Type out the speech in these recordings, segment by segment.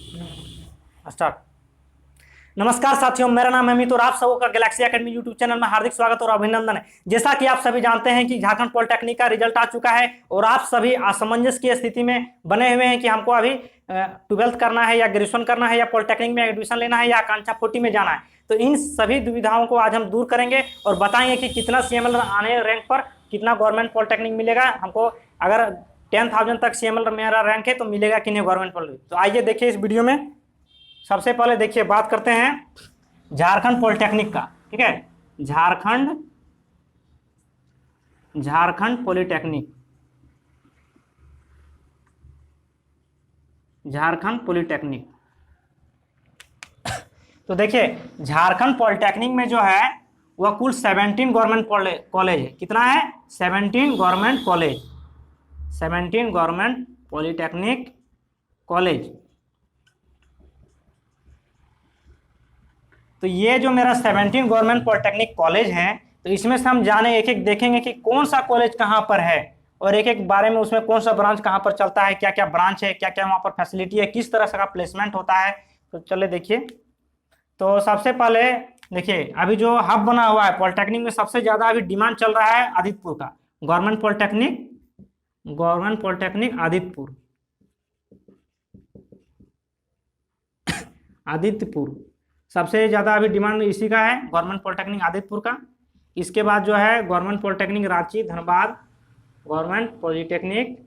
Start. नमस्कार साथियों, मेरा नाम है अमित और आप सबों का गैलेक्सी एकेडमी यूट्यूब चैनल में हार्दिक स्वागत और अभिनंदन है। जैसा कि आप सभी जानते हैं कि झारखंड पॉलिटेक्निक का रिजल्ट आ चुका है और आप सभी असमंजस की स्थिति में बने हुए हैं कि हमको अभी 12th करना है या ग्रेजुएशन करना है या पॉलिटेक्निक में एडमिशन लेना है या आकांक्षा 40 में जाना है। तो इन सभी दुविधाओं को आज हम दूर करेंगे और बताएंगे कि कितना CML आने रैंक पर कितना गवर्नमेंट पॉलिटेक्निक मिलेगा हमको। अगर 10,000 तक CML मेरा रैंक है तो मिलेगा कि नहीं गवर्नमेंट पॉलिटेक्निक। तो आइए देखिए इस वीडियो में। सबसे पहले देखिए बात करते हैं झारखंड पॉलिटेक्निक का। ठीक है, झारखंड पॉलिटेक्निक, झारखंड पॉलिटेक्निक। तो देखिए झारखंड पॉलिटेक्निक में जो है वह कुल 17 गवर्नमेंट कॉलेज है। कितना है? 17 government college, 17 government polytechnic college. तो ये जो मेरा 17 गवर्नमेंट पॉलिटेक्निक कॉलेज है, तो इसमें से हम जाने एक एक देखेंगे कि कौन सा कॉलेज कहाँ पर है और एक एक बारे में उसमें कौन सा ब्रांच कहाँ पर चलता है, क्या क्या ब्रांच है, क्या क्या वहाँ पर फैसिलिटी है, किस तरह से का प्लेसमेंट होता है। तो चले देखिए। तो सबसे पहले देखिए अभी जो हब बना हुआ है पॉलिटेक्निक में, सबसे ज़्यादा अभी डिमांड चल रहा है आदित्यपुर का। गवर्नमेंट पॉलिटेक्निक आदित्यपुर सबसे ज़्यादा अभी डिमांड इसी का है, गवर्नमेंट पॉलिटेक्निक आदित्यपुर का। इसके बाद जो है government polytechnic Ranchi Dhanbad, government polytechnic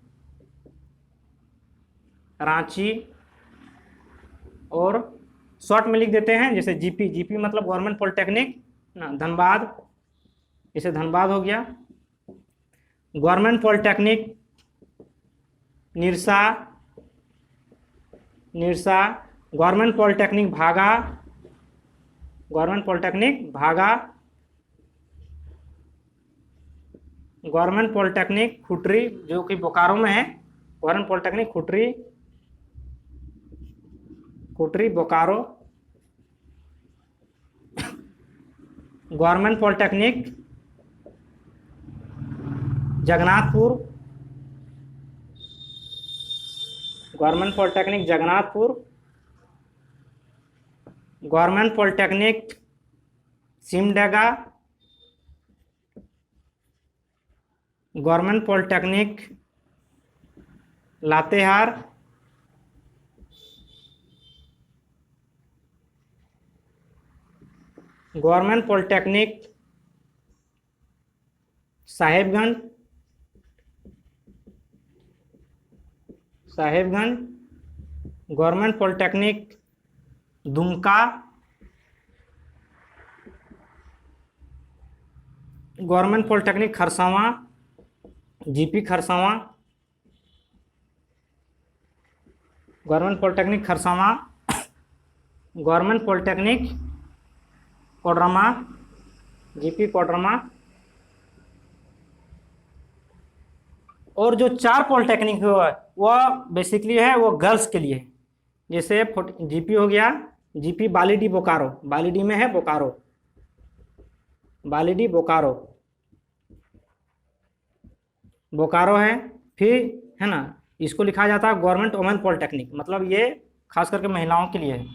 Ranchi, और शॉर्ट में लिख देते हैं जैसे जीपी मतलब गवर्नमेंट पॉलिटेक्निक धनबाद, जैसे धनबाद हो गया। Government polytechnic Nirsa, government polytechnic Bhaga, government polytechnic Khutri जो कि बोकारो में है, government polytechnic Khutri Bokaro. Government polytechnic Jagannathpur, government polytechnic Simdega, government polytechnic Latehar, government polytechnic Sahebganj, government polytechnic Dumka, government polytechnic Kharsawan, GP Kharsawan, government polytechnic Kharsawan, government polytechnic Koderma, GP Koderma. और जो 4 पॉलिटेक्निक है वह बेसिकली है वो गर्ल्स के लिए, जैसे जीपी हो गया, जीपी बालीडी बोकारो, बालीडी में है बोकारो, बालीडी बोकारो है। फिर है ना, इसको लिखा जाता है गवर्नमेंट वुमेन पॉलिटेक्निक, मतलब ये खास करके महिलाओं के लिए है।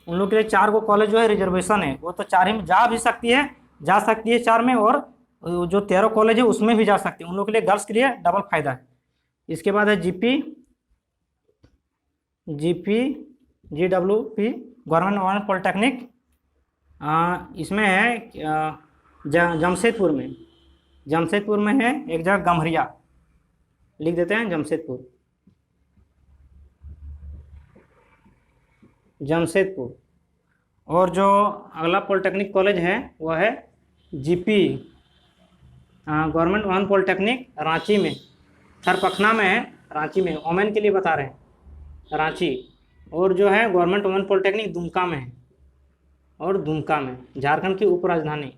उन लोग के लिए 4 को कॉलेज जो है रिजर्वेशन है, वो तो 4 ही में जा सकती है 4 में, और जो 13 कॉलेज है उसमें भी जा सकती है। उन लोग के लिए गर्ल्स के लिए डबल फायदा है। इसके बाद है GP GWP government women polytechnic, इसमें है जमशेदपुर में है एक जगह गम्हरिया, लिख देते हैं जमशेदपुर। और जो अगला पॉलिटेक्निक कॉलेज है वह है GP government women polytechnic Ranchi में, थरपखना में है, रांची में वुमेन के लिए बता रहे हैं, रांची। और जो है गवर्नमेंट वुमेन पॉलिटेक्निक दुमका में है, और दुमका में झारखंड की उपराजधानी,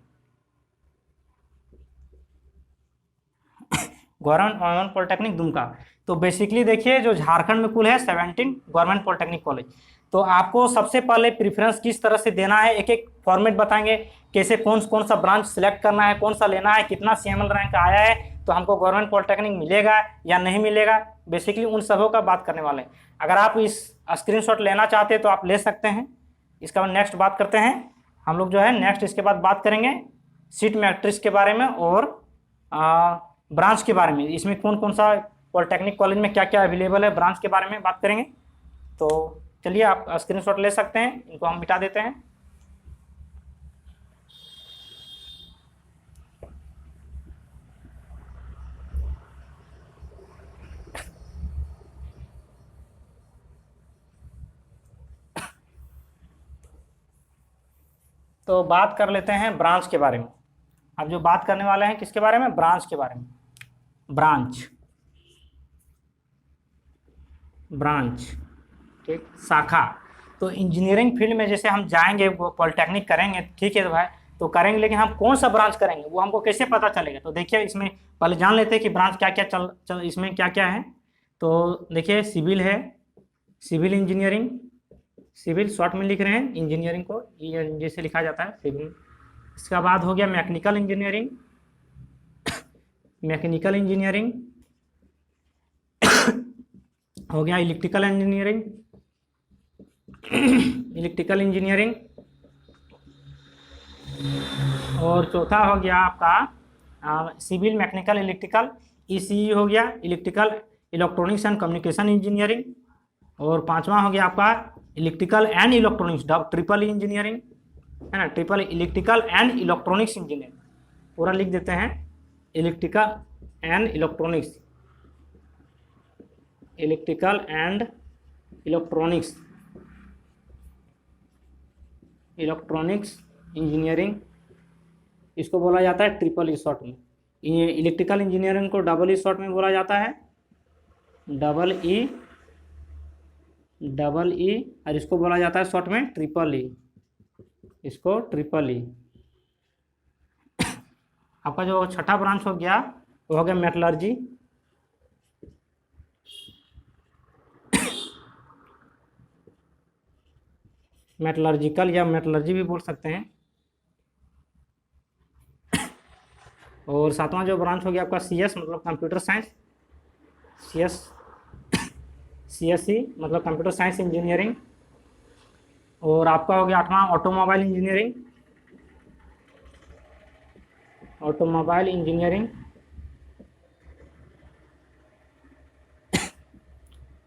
गवर्नमेंट वुमेन पॉलिटेक्निक दुमका। तो बेसिकली देखिए जो झारखंड में कुल है 17 गवर्नमेंट पॉलिटेक्निक कॉलेज। तो आपको सबसे पहले प्रेफरेंस किस तरह से देना है, एक एक फॉर्मेट बताएंगे, कैसे कौन सा ब्रांच सिलेक्ट करना है, कौन सा लेना है, कितना CML रैंक आया है, तो हमको गवर्नमेंट पॉलिटेक्निक मिलेगा या नहीं मिलेगा, बेसिकली उन सबों का बात करने वाले हैं। अगर आप इस स्क्रीनशॉट लेना चाहते हैं तो आप ले सकते हैं। इसका बाद नेक्स्ट बात करते हैं हम लोग जो है, नेक्स्ट इसके बाद बात करेंगे सीट मैट्रिक्स के बारे में और ब्रांच के बारे में। इसमें कौन कौन सा पॉलिटेक्निक कॉलेज में क्या क्या अवेलेबल है, ब्रांच के बारे में बात करेंगे। तो चलिए आप स्क्रीनशॉट ले सकते हैं, इनको हम मिटा देते हैं। तो बात कर लेते हैं ब्रांच के बारे में। अब जो बात करने वाले हैं किसके बारे में, ब्रांच के बारे में। ब्रांच ठीक, शाखा। तो इंजीनियरिंग फील्ड में जैसे हम जाएंगे, वो पॉलिटेक्निक करेंगे, ठीक है तो भाई तो करेंगे, लेकिन हम कौन सा ब्रांच करेंगे वो हमको कैसे पता चलेगा। तो देखिए इसमें पहले जान लेते हैं कि ब्रांच क्या क्या इसमें क्या क्या है। तो देखिए सिविल है, सिविल इंजीनियरिंग, सिविल शॉर्ट में लिख रहे हैं इंजीनियरिंग को, ये जैसे लिखा जाता है सिविल। इसका बाद हो गया मैकेनिकल इंजीनियरिंग, मैकेनिकल इंजीनियरिंग हो गया इलेक्ट्रिकल इंजीनियरिंग, इलेक्ट्रिकल इंजीनियरिंग। और चौथा हो गया आपका सिविल मैकेनिकल इलेक्ट्रिकल, ईसीई हो गया electrical electronics and communication engineering. और पांचवा हो गया आपका electrical and electronics, triple engineering है ना, triple electrical and electronics engineering पूरा लिख देते हैं, electrical and electronics, electrical and electronics, electronics engineering, इसको बोला जाता है ट्रिपल ई शॉर्ट में। ये इलेक्ट्रिकल इंजीनियरिंग को डबल ई शॉर्ट में बोला जाता है, डबल ई, और इसको बोला जाता है शॉर्ट में ट्रिपल ई, इसको ट्रिपल ई। आपका जो छठा ब्रांच हो गया वो हो गया मेटलर्जी, मेटलर्जिकल या मेटलर्जी भी बोल सकते हैं। और सातवां जो ब्रांच हो गया आपका सीएस मतलब कंप्यूटर साइंस, सीएससी मतलब कंप्यूटर साइंस इंजीनियरिंग। और आपका हो गया आठवां ऑटोमोबाइल इंजीनियरिंग, ऑटोमोबाइल इंजीनियरिंग।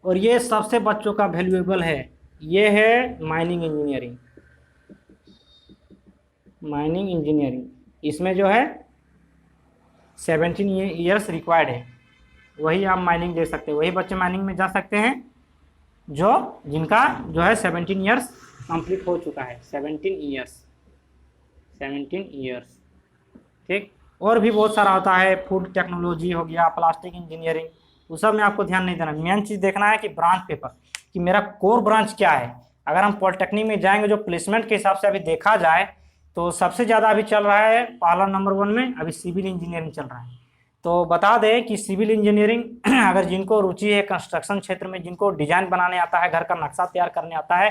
और ये सबसे बच्चों का वैल्यूएबल है, ये है माइनिंग इंजीनियरिंग, माइनिंग इंजीनियरिंग। इसमें जो है 17 ईयर्स रिक्वायर्ड है, वही आप माइनिंग दे सकते हैं, वही बच्चे माइनिंग में जा सकते हैं जो जिनका जो है 17 ईयर्स कंप्लीट हो चुका है, 17 ईयर्स ठीक। और भी बहुत सारा होता है, फूड टेक्नोलॉजी हो गया, प्लास्टिक इंजीनियरिंग, उस सब में आपको ध्यान नहीं देना। मेन चीज़ देखना है कि ब्रांच पेपर, कि मेरा कोर ब्रांच क्या है। अगर हम पॉलिटेक्निक में जाएंगे, जो प्लेसमेंट के हिसाब से अभी देखा जाए तो सबसे ज़्यादा अभी चल रहा है पहला नंबर 1 में अभी सिविल इंजीनियरिंग चल रहा है। तो बता दें कि सिविल इंजीनियरिंग अगर जिनको रुचि है कंस्ट्रक्शन क्षेत्र में, जिनको डिजाइन बनाने आता है, घर का नक्शा तैयार करने आता है,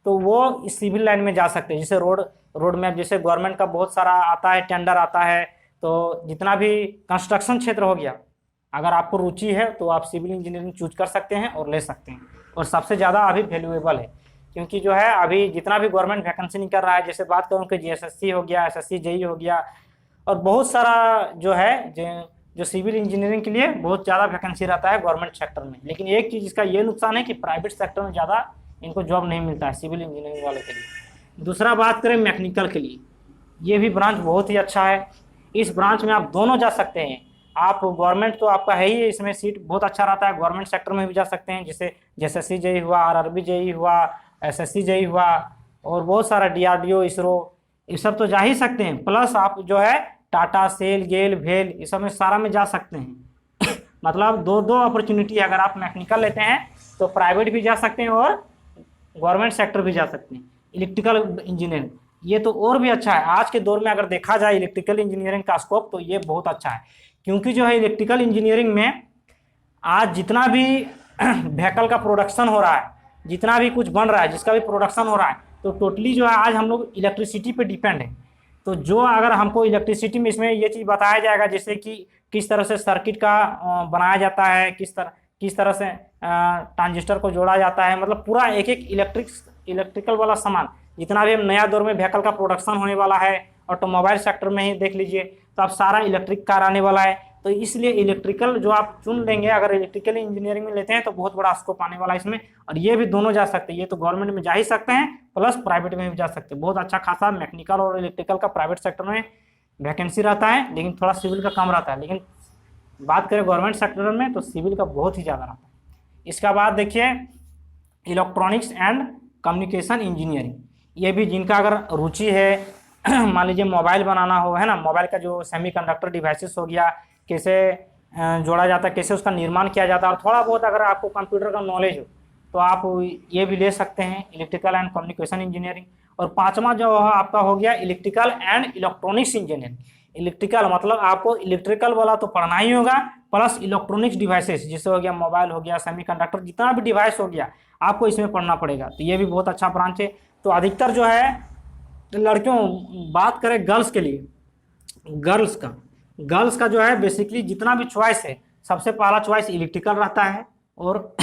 तो वो इस सिविल लाइन में जा सकते हैं। जैसे रोड मैप, जैसे गवर्नमेंट का बहुत सारा आता है, टेंडर आता है, तो जितना भी कंस्ट्रक्शन क्षेत्र हो गया, अगर आपको रुचि है तो आप सिविल इंजीनियरिंग चूज कर सकते हैं और ले सकते हैं। और सबसे ज़्यादा अभी वैल्यूएबल है, क्योंकि जो है अभी जितना भी गवर्नमेंट वैकेंसी निकल रहा है, जैसे बात करूँ कि जीएसएससी हो गया, एसएससी जेई हो गया, और बहुत सारा जो है जो सिविल इंजीनियरिंग के लिए बहुत ज़्यादा वैकेंसी रहता है गवर्नमेंट सेक्टर में। लेकिन एक चीज़ इसका ये नुकसान है कि प्राइवेट सेक्टर में ज़्यादा इनको जॉब नहीं मिलता है सिविल इंजीनियरिंग वाले के लिए। दूसरा बात करें मैकेनिकल के लिए, ये भी ब्रांच बहुत ही अच्छा है। इस ब्रांच में आप दोनों जा सकते हैं। आप गवर्नमेंट तो आपका है ही, इसमें सीट बहुत अच्छा रहता है, गवर्नमेंट सेक्टर में भी जा सकते हैं, जैसे एसएससी जेई हुआ, आरआरबी जेई हुआ, एसएससी जेई हुआ, और बहुत सारा डीआरडीओ, इसरो, ये सब तो जा ही सकते हैं। प्लस आप जो है टाटा, सेल, गेल, भेल, ये सब में सारा में जा सकते हैं। मतलब दो अपॉर्चुनिटी है। अगर आप मैकेनिकल लेते हैं तो प्राइवेट भी जा सकते हैं और गवर्नमेंट सेक्टर भी जा सकते हैं। इलेक्ट्रिकल इंजीनियरिंग ये तो और भी अच्छा है। आज के दौर में अगर देखा जाए इलेक्ट्रिकल इंजीनियरिंग का स्कोप, तो ये बहुत अच्छा है, क्योंकि जो है इलेक्ट्रिकल इंजीनियरिंग में आज जितना भी व्हीकल का प्रोडक्शन हो रहा है, जितना भी कुछ बन रहा है, जिसका भी प्रोडक्शन हो रहा है, तो टोटली जो है आज हम लोग इलेक्ट्रिसिटी पे डिपेंड है। तो जो अगर हमको इलेक्ट्रिसिटी में इसमें ये चीज़ बताया जाएगा, जैसे कि किस तरह से सर्किट का बनाया जाता है, किस तरह से ट्रांजिस्टर को जोड़ा जाता है, मतलब पूरा एक एक इलेक्ट्रिकल वाला सामान, जितना भी हम नया दौर में व्हीकल का प्रोडक्शन होने वाला है, ऑटोमोबाइल सेक्टर में ही देख लीजिए, तो अब सारा इलेक्ट्रिक कार आने वाला है। तो इसलिए इलेक्ट्रिकल जो आप चुन लेंगे, अगर इलेक्ट्रिकल इंजीनियरिंग में लेते हैं तो बहुत बड़ा स्कोप आने वाला है इसमें। और ये भी दोनों जा सकते हैं, ये तो गवर्नमेंट में जा ही सकते हैं, प्लस प्राइवेट में भी जा सकते हैं। बहुत अच्छा खासा मैकेनिकल और इलेक्ट्रिकल का प्राइवेट सेक्टर में वैकेंसी रहता है, लेकिन थोड़ा सिविल का कम रहता है। लेकिन बात करें गवर्नमेंट सेक्टर में तो सिविल का बहुत ही ज़्यादा रहता है। इसका बाद देखिए इलेक्ट्रॉनिक्स एंड कम्युनिकेशन इंजीनियरिंग, ये भी जिनका अगर रुचि है, मान लीजिए मोबाइल बनाना हो, है ना, मोबाइल का जो सेमीकंडक्टर डिवाइसेस हो गया, कैसे जोड़ा जाता है, कैसे उसका निर्माण किया जाता है, और थोड़ा बहुत अगर आपको कंप्यूटर का नॉलेज हो तो आप ये भी ले सकते हैं, इलेक्ट्रिकल एंड कम्युनिकेशन इंजीनियरिंग। और पांचवा जो है आपका हो गया electrical and electronics engineering. Electrical मतलब आपको इलेक्ट्रिकल वाला तो पढ़ना ही होगा, प्लस इलेक्ट्रॉनिक्स डिवाइसेस जैसे हो गया मोबाइल हो गया, सेमीकंडक्टर, जितना भी डिवाइस हो गया आपको इसमें पढ़ना पड़ेगा। तो ये भी बहुत अच्छा ब्रांच है। तो अधिकतर जो है लड़कियों, बात करें गर्ल्स के लिए, गर्ल्स का जो है बेसिकली जितना भी चॉइस है, सबसे पहला चॉइस इलेक्ट्रिकल रहता है और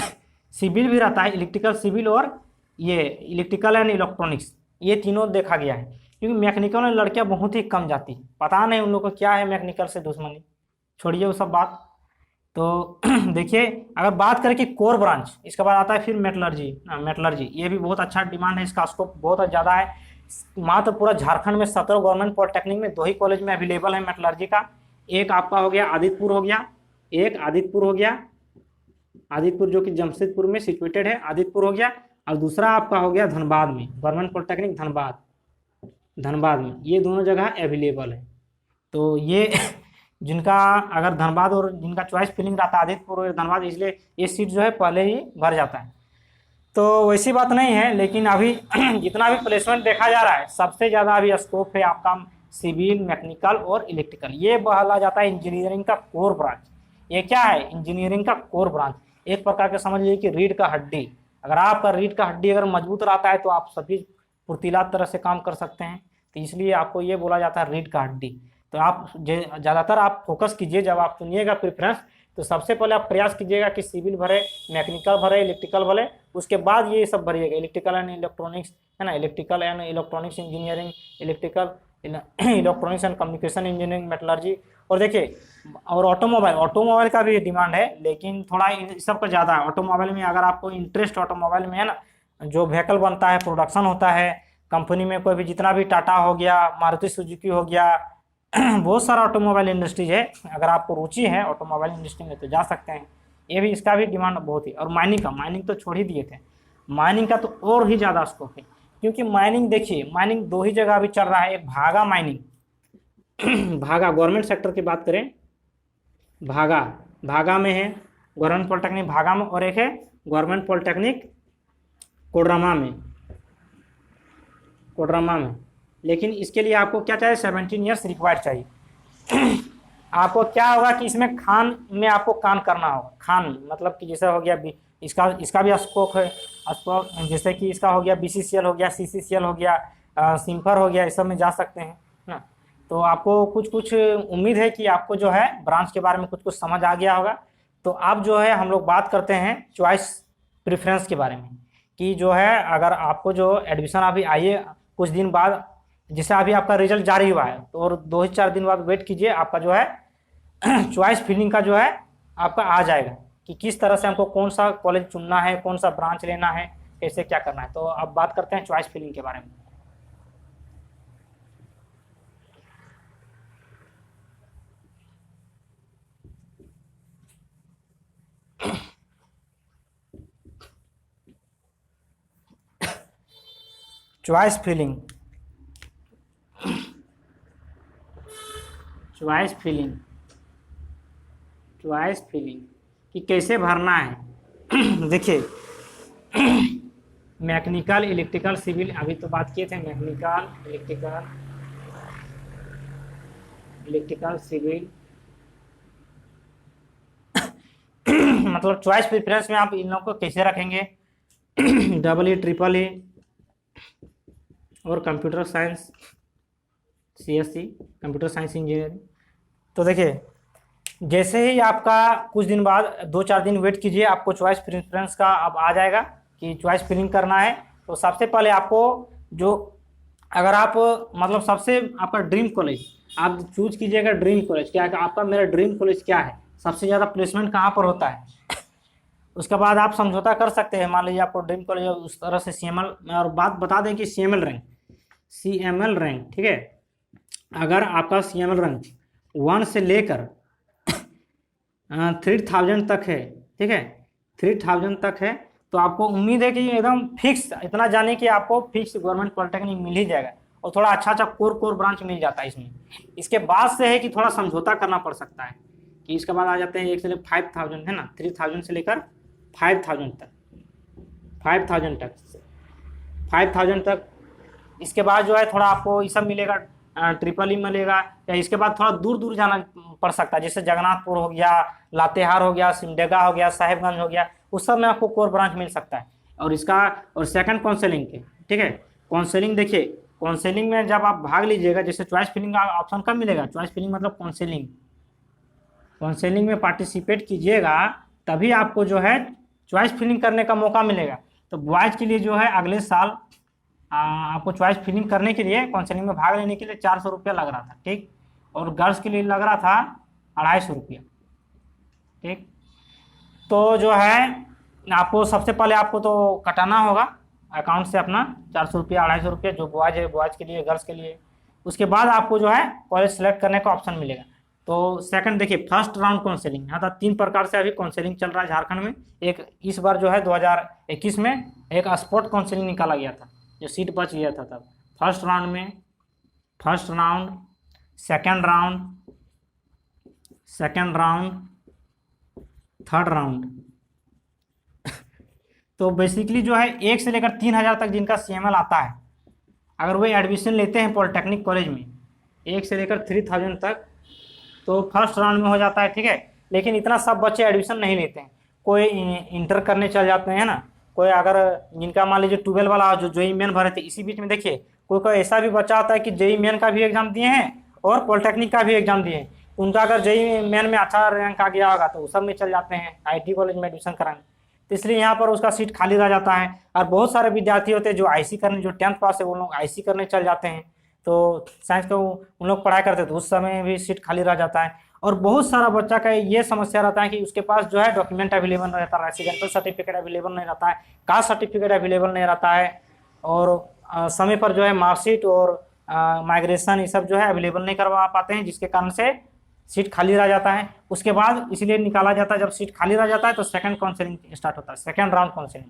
सिविल भी रहता है, इलेक्ट्रिकल सिविल, और ये इलेक्ट्रिकल एंड इलेक्ट्रॉनिक्स, ये तीनों देखा गया है। क्योंकि मैकेनिकल में लड़कियां बहुत ही कम जाती हैं, पता नहीं उन लोगों को क्या है मैकेनिकल से दुश्मनी, छोड़िए वो सब बात। तो देखिए अगर बात करें कि कोर ब्रांच, इसके बाद आता है फिर मेटलर्जी, ये भी बहुत अच्छा डिमांड है, इसका स्कोप बहुत ज़्यादा है। मात्र पूरा झारखंड में 17 गवर्नमेंट पॉलिटेक्निक में 2 ही कॉलेज में अवेलेबल है मेटलर्जी का। एक आपका हो गया आदित्यपुर हो गया, आदित्यपुर जो कि जमशेदपुर में सिचुएटेड है, आदित्यपुर हो गया, और दूसरा आपका हो गया धनबाद में, गवर्नमेंट पॉलिटेक्निक धनबाद में, ये दोनों जगह अवेलेबल है। तो ये जिनका अगर धनबाद और जिनका चॉइस फिलिंग रहता है आदित्यपुर और धनबाद, इसलिए ये सीट जो है पहले ही भर जाता है। तो वैसी बात नहीं है, लेकिन अभी जितना भी प्लेसमेंट देखा जा रहा है, सबसे ज़्यादा अभी स्कोप है आपका सिविल, मैकेनिकल और इलेक्ट्रिकल। ये बोला जाता है इंजीनियरिंग का कोर ब्रांच। ये क्या है? इंजीनियरिंग का कोर ब्रांच, एक प्रकार के समझ लीजिए कि रीढ़ का हड्डी। अगर आपका रीढ़ का हड्डी अगर मजबूत रहता है तो आप सभी फुर्तीला तरह से काम कर सकते हैं। तो इसलिए आपको ये बोला जाता है रीढ़ का हड्डी। तो आप ज़्यादातर आप फोकस कीजिए, जब आप चुनिएगा प्रेफरेंस, तो सबसे पहले आप प्रयास कीजिएगा कि सिविल भरे, मैकेनिकल भरे, इलेक्ट्रिकल भरे, उसके बाद ये सब भरिएगा, इलेक्ट्रिकल एंड इलेक्ट्रॉनिक्स, है ना, electrical and electronics engineering, electronics and communication engineering, metallurgy. और देखिए और ऑटोमोबाइल का भी डिमांड है, लेकिन थोड़ा इन सब का ज़्यादा है। ऑटोमोबाइल में अगर आपको इंटरेस्ट ऑटोमोबाइल में है ना, जो व्हीकल बनता है, प्रोडक्शन होता है कंपनी में, कोई भी जितना भी टाटा हो गया, मारुति सुजुकी हो गया, बहुत सारा ऑटोमोबाइल इंडस्ट्रीज है। अगर आपको रुचि है ऑटोमोबाइल इंडस्ट्री में तो जा सकते हैं। ये भी, इसका भी डिमांड बहुत ही। और माइनिंग तो छोड़ ही दिए थे, माइनिंग का तो और ही ज़्यादा स्कोप है, क्योंकि माइनिंग देखिए, माइनिंग 2 ही जगह अभी चल रहा है। एक भागा माइनिंग, भागा गवर्नमेंट सेक्टर की बात करें, भागा में है गवर्नमेंट पॉलिटेक्निक भागा में, और एक है गवर्नमेंट पॉलिटेक्निक कोडरमा में। लेकिन इसके लिए आपको क्या चाहिए? 17 ईयर्स रिक्वायर्ड चाहिए। आपको क्या होगा कि इसमें खान में आपको काम करना होगा। खान मतलब कि जैसे हो गया इसका भी स्कोप है, जैसे कि इसका हो गया BCCL हो गया, CCCL हो गया, सिम्फर हो गया, इस सब में जा सकते हैं ना। तो आपको कुछ उम्मीद है कि आपको जो है ब्रांच के बारे में कुछ समझ आ गया होगा। तो अब जो है हम लोग बात करते हैं चॉइस प्रेफरेंस के बारे में, कि जो है अगर आपको जो एडमिशन अभी आइए कुछ दिन बाद, जैसे अभी आपका रिजल्ट जारी हुआ है, तो और 2-4 दिन बाद वेट कीजिए, आपका जो है चॉइस फिलिंग का जो है आपका आ जाएगा कि किस तरह से हमको कौन सा कॉलेज चुनना है, कौन सा ब्रांच लेना है, कैसे क्या करना है। तो अब बात करते हैं चॉइस फिलिंग के बारे में। चॉइस फिलिंग कि कैसे भरना है। देखिए मैकेनिकल, इलेक्ट्रिकल, सिविल, अभी तो बात किए थे, मैकेनिकल, इलेक्ट्रिकल, सिविल। मतलब चॉइस प्रेफरेंस में आप इन लोगों को कैसे रखेंगे? EE, EEE और computer science, CSC computer science engineering. तो देखिए, जैसे ही आपका कुछ दिन बाद 2-4 दिन वेट कीजिए, आपको चॉइस प्रेफरेंस का अब आ जाएगा कि चॉइस फिलिंग करना है। तो सबसे पहले आपको जो, अगर आप मतलब सबसे आपका ड्रीम कॉलेज आप चूज कीजिएगा। ड्रीम कॉलेज क्या है आपका, मेरा ड्रीम कॉलेज क्या है, सबसे ज़्यादा प्लेसमेंट कहाँ पर होता है। उसके बाद आप समझौता कर सकते हैं। मान लीजिए आपको ड्रीम कॉलेज उस तरह से CML, और बात बता दें कि CML रैंक, ठीक है, अगर आपका CML रैंक 1 से लेकर 3000 तक है, ठीक है, 3000 तक है, तो आपको उम्मीद है कि एकदम फिक्स, इतना जाने कि आपको फिक्स गवर्नमेंट पॉलिटेक्निक मिल ही जाएगा, और थोड़ा अच्छा कोर ब्रांच मिल जाता है इसमें। इसके बाद से है कि थोड़ा समझौता करना पड़ सकता है, कि इसके बाद आ जाते हैं 1 से लेकर 5000 है ना, 3000 से लेकर 5000 तक, 5000 तक। इसके बाद जो है थोड़ा आपको ये सब मिलेगा, ट्रिपल ई मिलेगा, या इसके बाद थोड़ा दूर दूर जाना पड़ सकता है, जैसे जगन्नाथपुर हो गया, लातेहार हो गया, सिमडेगा हो गया, साहेबगंज हो गया, उस सब में आपको कोर ब्रांच मिल सकता है। और इसका और सेकंड काउंसलिंग के, ठीक है, काउंसलिंग देखिए, काउंसलिंग में जब आप भाग लीजिएगा, जैसे चॉइस फिलिंग का ऑप्शन कब मिलेगा, चॉइस फिलिंग मतलब काउंसलिंग में पार्टिसिपेट कीजिएगा, तभी आपको जो है चॉइस फिलिंग करने का मौका मिलेगा। तो बॉयज़ के लिए जो है अगले साल आपको चॉइस फिलिंग करने के लिए, काउंसलिंग में भाग लेने के लिए 400 रुपया लग रहा था, ठीक, और गर्ल्स के लिए लग रहा था 250 रुपया, ठीक। तो जो है आपको सबसे पहले आपको तो कटाना होगा अकाउंट से अपना 400 रुपया, 250 रुपया, जो बॉयज़ है बॉयज़ के लिए, गर्ल्स के लिए। उसके बाद आपको जो है कॉलेज सेलेक्ट करने का ऑप्शन मिलेगा। तो सेकंड देखिए, फर्स्ट राउंड काउंसलिंग, यहाँ तक 3 प्रकार से अभी काउंसलिंग चल रहा है झारखंड में। एक इस बार जो है 2021 में एक स्पॉट काउंसलिंग निकाला गया था, जो सीट बच गया था तब। First round, second round, third round. तो बेसिकली जो है 1 से लेकर 3000 तक जिनका CML आता है, अगर वो एडमिशन लेते हैं पॉलिटेक्निक कॉलेज में 1 से लेकर 3000 तक, तो फर्स्ट राउंड में हो जाता है, ठीक है। लेकिन इतना सब बच्चे एडमिशन नहीं लेते हैं, कोई इंटर करने चल जाते हैं ना, कोई अगर जिनका मान लीजिए 12 वाला जो जेईई मेन भरे थे, इसी बीच में देखिए कोई ऐसा भी बच्चा आता है कि जेईई मेन का भी एग्जाम दिए हैं और पॉलिटेक्निक का भी एग्जाम दिए हैं। उनका अगर जेईई मेन में अच्छा रैंक आ गया होगा तो वो सब में चल जाते हैं IT कॉलेज में एडमिशन कराने। तो इसलिए यहाँ पर उसका सीट खाली रह जाता है। और बहुत सारे विद्यार्थी होते हैं जो IC करने, जो 10th पास है वो लोग IC करने चल जाते हैं, तो साइंस का उन लोग पढ़ाई करते, तो उस समय भी सीट खाली रह जाता है। और बहुत सारा बच्चा का ये समस्या रहता है कि उसके पास जो है डॉक्यूमेंट अवेलेबल नहीं रहता है, रेसिडेंटल सर्टिफिकेट अवेलेबल नहीं रहता है, कास्ट सर्टिफिकेट अवेलेबल नहीं रहता है, और समय पर जो है मार्कशीट और माइग्रेशन ये सब जो है अवेलेबल नहीं करवा पाते हैं, जिसके कारण से सीट खाली रह जाता है। उसके बाद इसलिए निकाला जाता है, जब सीट खाली रह जाता है तो सेकंड काउंसलिंग स्टार्ट होता है, सेकंड राउंड काउंसलिंग।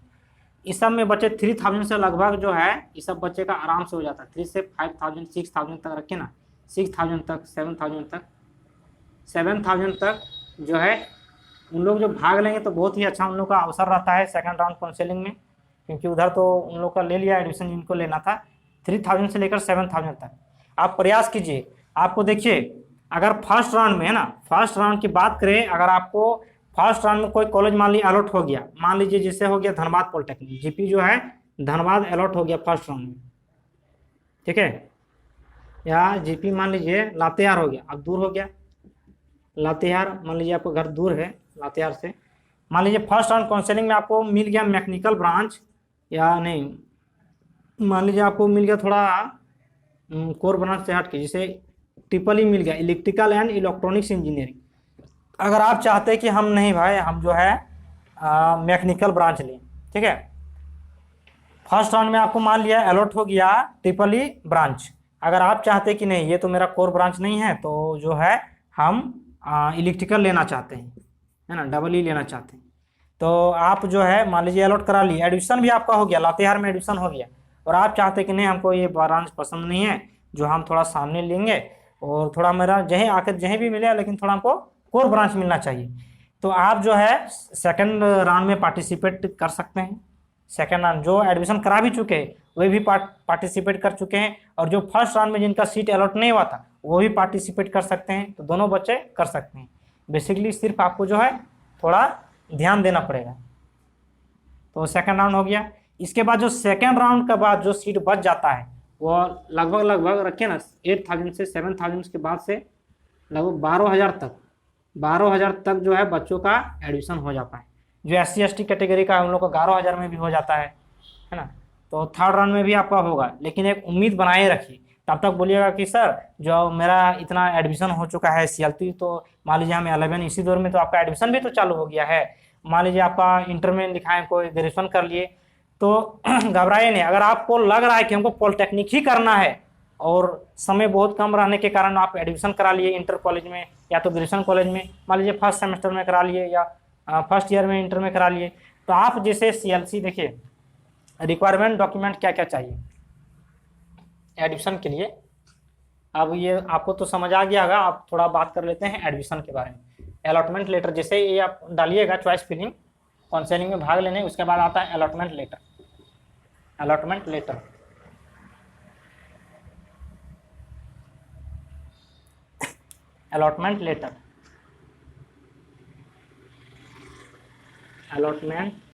इस सब में बच्चे 3000 से लगभग जो है इस सब बच्चे का आराम से हो जाता है। 3 से 5000, 6000 तक रखे ना, 6000 तक, 7000 तक जो है उन लोग जो भाग लेंगे तो बहुत ही अच्छा उन लोग का अवसर रहता है सेकंड राउंड काउंसलिंग में, क्योंकि उधर तो उन लोग का ले लिया एडमिशन जिनको लेना था। 3000 से लेकर 7000 तक आप प्रयास कीजिए। आपको देखिए, अगर फर्स्ट राउंड में है ना, फर्स्ट राउंड की बात करें, अगर आपको फर्स्ट राउंड में कोई कॉलेज मान लीजिए अलॉट हो गया, मान लीजिए जैसे हो गया धनबाद पॉलिटेक्निक, GP जो है धनबाद अलॉट हो गया फर्स्ट राउंड में, ठीक है, या GP मान लीजिए लातेहार हो गया, अब दूर हो गया लातेहार, मान लीजिए आपको घर दूर है लातेहार से, मान लीजिए फर्स्ट राउंड काउंसलिंग में आपको मिल गया मैकेनिकल ब्रांच, या नहीं मान लीजिए आपको मिल गया थोड़ा कोर ब्रांच से हट के, जैसे ट्रिपल ई मिल गया, इलेक्ट्रिकल एंड इलेक्ट्रॉनिक्स इंजीनियरिंग। अगर आप चाहते हैं कि हम नहीं भाई, हम जो है मैकेनिकल ब्रांच लें, ठीक है, फर्स्ट राउंड में आपको मान लिया अलॉट हो गया ट्रिपल ई ब्रांच। अगर आप चाहते हैं कि नहीं ये तो मेरा कोर ब्रांच नहीं है, तो जो है हम इलेक्ट्रिकल लेना चाहते हैं, है ना, डबल ई लेना चाहते हैं, तो आप जो है मान लीजिए अलॉट करा लिए, एडमिशन भी आपका हो गया, लातेहार में एडमिशन हो गया, और आप चाहते हैं कि नहीं हमको ये ब्रांच पसंद नहीं है, जो हम थोड़ा सामने लेंगे और थोड़ा मेरा जहीं आकर जहीं भी मिले, लेकिन थोड़ा हमको कोर ब्रांच मिलना चाहिए, तो आप जो है सेकंड राउंड में पार्टिसिपेट कर सकते हैं। सेकंड राउंड जो एडमिशन करा भी चुके हैं वे भी पार्टिसिपेट कर चुके हैं, और जो फर्स्ट राउंड में जिनका सीट अलॉट नहीं हुआ था वो भी पार्टिसिपेट कर सकते हैं, तो दोनों बच्चे कर सकते हैं। बेसिकली सिर्फ आपको जो है थोड़ा ध्यान देना पड़ेगा। तो सेकंड राउंड हो गया। इसके बाद जो सेकंड राउंड के बाद जो सीट बच जाता है वो लगभग लगभग रखिए ना 8,000 से 7,000 के बाद से लगभग 12,000 तक जो है बच्चों का एडमिशन हो जाता है। जो SC ST कैटेगरी का हम लोग का 11,000 में भी हो जाता है ना। तो थर्ड राउंड में भी आपका होगा, लेकिन एक उम्मीद बनाए रखिए। तब तक बोलिएगा कि सर जो मेरा इतना एडमिशन हो चुका है CLT, तो मान लीजिए हमें 11 इसी दौर में, तो आपका एडमिशन भी तो चालू हो गया है। मान लीजिए आपका इंटर में लिखाएं, कोई ग्रेजुएशन कर लिए, तो घबराइए नहीं। अगर आपको लग रहा है कि हमको पॉलिटेक्निक ही करना है और समय बहुत कम रहने के कारण आप एडमिशन करा लिए इंटर कॉलेज में या तो ग्रेजुएशन कॉलेज में, मान लीजिए फर्स्ट सेमेस्टर में करा लिए या फर्स्ट ईयर में इंटर में करा लिए, तो आप जैसे CLC देखिए रिक्वायरमेंट डॉक्यूमेंट क्या क्या चाहिए एडमिशन के लिए। अब ये आपको तो समझ आ गया होगा, आप थोड़ा बात कर लेते हैं एडमिशन के बारे में। अलॉटमेंट लेटर, जैसे ये आप डालिएगा चॉइस फिलिंग काउंसलिंग में भाग लेने, उसके बाद आता है allotment letter. Allotment letter allotment letter allotment